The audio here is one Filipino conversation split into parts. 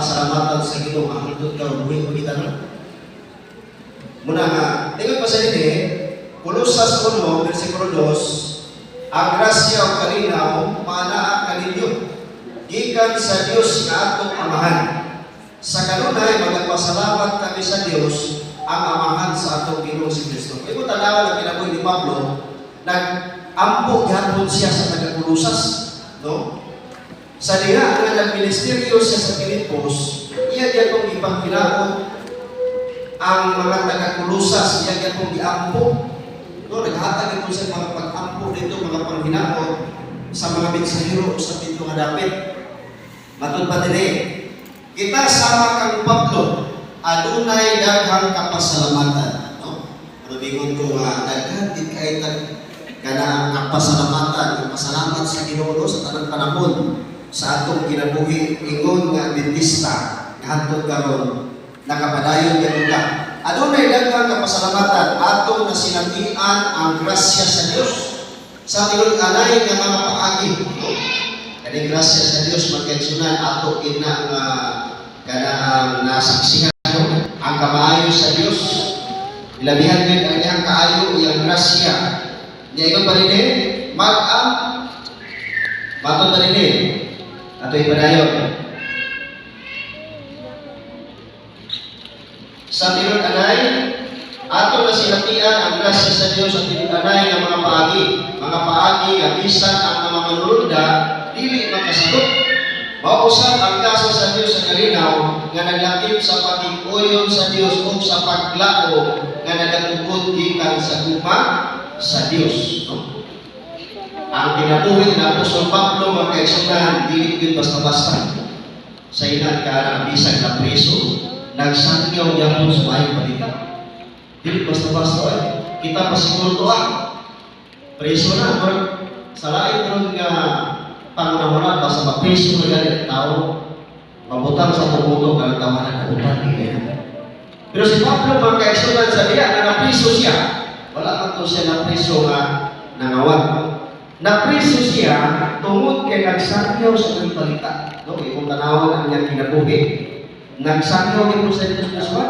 mapasalamatan sa Ginoo ang hangtod karon buhi kita no. Muna nga, tingog pa sa dinhi, Kolosas 1 bersikulo 2, ang grasya o kalinaw manaa kaninyo gikan sa Dios nga atong Amahan. Sa kanunay magpasalamat kami sa Dios ang Amahan sa atong Ginoo si Kristo. Imo tanaw ang kinabuhi ni Pablo, nag-ampo gihapon siya sa taga-Kolosas, no? Sa diha nga nagministeryo siya sa Pilipos, iya gyapon ipanghilaot ang mga taga-Kolosas, iya gyapon giampo. No, naghatag ito sa mga pag-ampo dito, mga panghinaot sa mga mensahero sa pinto nga dapit. Matod pa dinhi, kita sama kang Pablo, adunay daghang kapasalamatan, no? Pero bingon ko nga daghan din kay kana ang kapasalamatan, pasalamat sa Ginoo sa tanang panahon sa atong kinabuhi ingon nga Adventista nga hangtod karon nakapadayon gyud ka. Adunay daghang kapasalamatan atong nasinatian ang grasya sa Dios sa tingod anay nga mga paagi. Kani grasya sa Dios magkaigsunan ato ina nga kana ang nasaksihan ang kamaayo sa Dios. Ilabihan gid ang iyang kaayo iyang grasya. Nya igon pa rin mag-am matod pa rin ato ipadayon. Sa tinud anay ato na sinatian ang grasya sa Dios sa tinud anay nga mga paagi nga bisan ang mga manulunda dili makasabot. Mausap ang kaso sa Dios sa kalinaw nga naglakip sa paging-uyon sa Dios ug sa paglao nga nagatugod gikan sa guma sa Dios, no? Ang kinabuhi na Apostol Pablo magkaigsunan dili gyud basta-basta. Sa ilang ka bisan na preso nagsangyaw gyapon sa mayong balita. Dili basta-basta kita pa siguro to preso na pero sa lain ron nga pangunahuna basta mapreso na galit tao mabutang sa tumuto kang tawanan ng upan nila. Pero si Pablo magkaigsunan sa diya nga napreso siya. Wala man to siya napreso nga nangawat. Napreso siya tungod kay nagsangyaw sa mga balita. No, kung tanawan ang iyang kinabuhi. Nagsangyaw din po sa dito sa Paswa.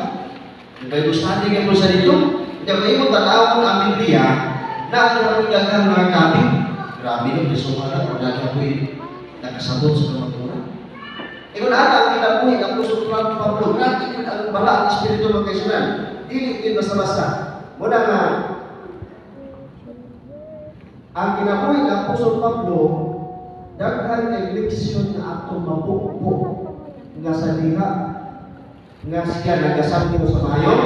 Nagkaibos natin kayo po sa dito. Kaya mo tanawan ang Biblia na ang daghang mga kambing. Grabe nung bisuhala kung daghang po nakasabot sa mga turan. Kung ata ang kinabuhi ang puso ng Pablo, natin ang bala ang Espiritu magkaisunan. Dili din basta-basta. Muna nga, ang kinabuhi ng Apostol Pablo, daghan kay leksyon na atong mapukpok nga sa diha nga siya nagasabi mo sa mayong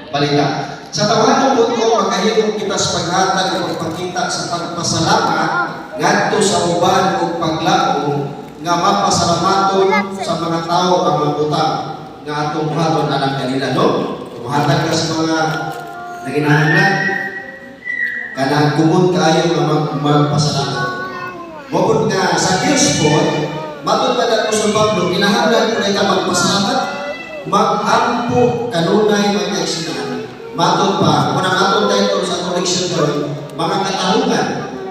balita. Sa tawanon ko makahimo kita sa paghatag o pagpakita sa pagpasalamat ngadto sa uban ug paglao nga mapasalamaton sa mga tao ang mabutang nga atong buhaton alang kanila, no? Buhatag ka sa mga naginahanglan kanang kumon kaayo nga magpasalamat. Mopod nga sa Dios po, matod pa na sa Pablo, kinahanglan ko na ka magpasalamat, mag-ampo kanunay mga kaigsunan. Matod pa, kung ang atong title sa collection doon, mga katanungan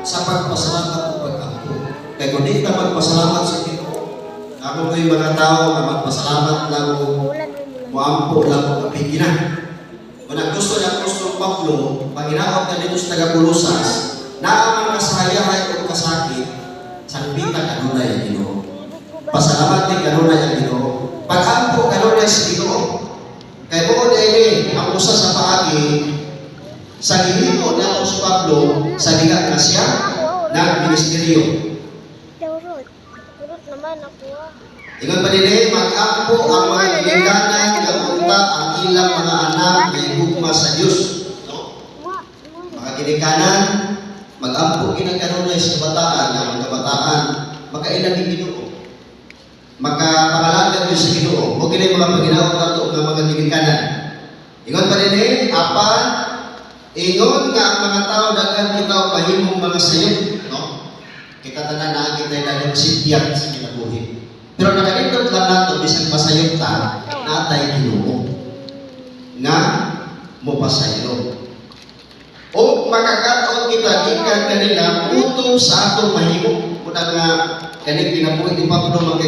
sa pagpasalamat o pag-ampo. Kaya kung di ka magpasalamat sa Ginoo, ako ko'y mga tao na magpasalamat lang o muampo lang o kapiginan. Kung ang gusto niya Apostol Pablo, pag-inaot na dito sa taga-Kolosas, na ang mga kasayahay o kasakit, sangbita kanunay ang Ginoo. Pasalamat din kanunay ang Ginoo. Pag-ampo kanunay sa Ginoo. Kaya bukod ay ang usa sa paagi, sa gihimo na Apostol Pablo, sa diga na siya, nag-ministeryo. Ingon pa din mag-ampo ang mga ginikanan nga unta ang ilang mga anak kay hugma sa Dios, no? Mga ginikanan mag-ampo ginagkanunay sa kabataan nga ang kabataan makailang ni Ginoo. Magkapangalagan Dios sa Ginoo. Mo kini mga paginaot nato nga mga ginikanan. Ingon pa din apan ingon nga ang mga tao daghan kita mahimong mga sayop, no? Kita tanan na kita daghang sidyat sa kinabuhi. Pero nakalindot lang nato bisan pasayop ta natay Ginoo nga mo pasaylo. O makakataon kita gikan kanila utom sa atong mahimo. Kuna nga kani kinabuhi ni Pablo